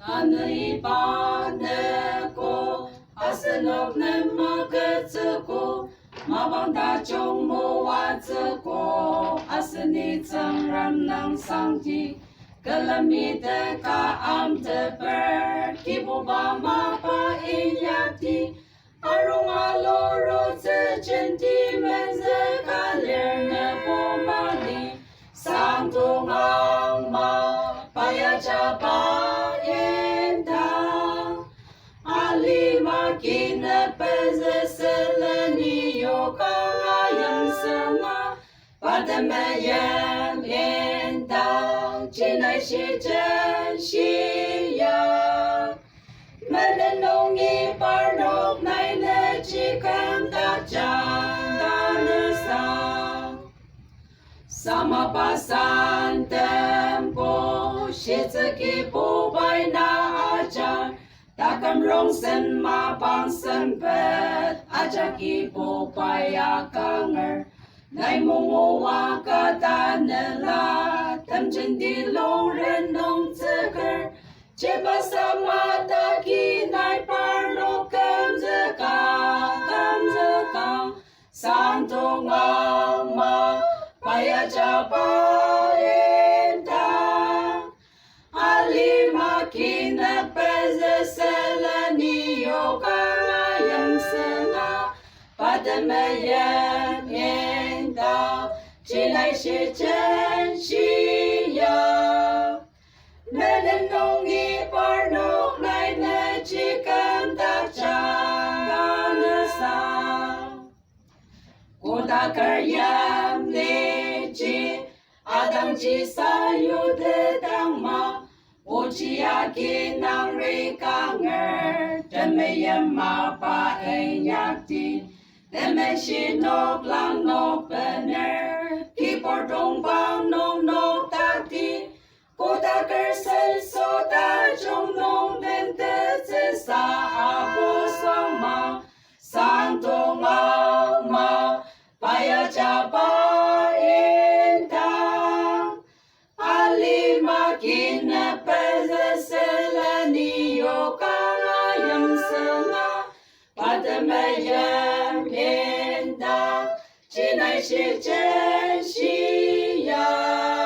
하늘이 바르고 아스녹 넘어그즈고 마방다 종모와즈고 아스니 정람낭 상지 kalamită ca am te per kibuba mapa inyati arunga loro te genti menze kalerne pomali santo ngama paya chapa enda ali makine peze seleni yoka yang sena pada mayam enda chỉ này chỉ chân chỉ ya mà nên nông nghiệp bao nộp này nên chỉ cần ta chẳng ta nữa sao sama pasan tempo chỉ tự kỷ bộ bài na aja ta cầm rong sen ma bang sen pet aja kỷ bộ bài a kanger này mong hoa cả ta nên là tâm chân đi lâu lên nông tự cơ chế ba sa ma ta khi này par no cam dơ ca santo ngama paya cha pa enta ali makina peze selani yoga yang sena pada mayam chỉ này chỉ chân chỉ ya nên nông nghiệp bao nốt này nên chỉ cần ta chẳng nữa sao cô ta cởi yam đi chỉ Adam chỉ sa yêu thế đang mà ô chỉ aki nang ri kanger chân mây yam ma pa ai nhạc tin để mẹ chỉ nộp lang nộp bener khi bỏ đông bao nông nộp ta đi cô ta cởi sân số ta trong nông đến thế sẽ xa bố sang mà sang tô ngao mà baya cha ba in ta ali makina peze selani yoka yam sana padmayam in ta chỉ này chỉ chân chỉ ya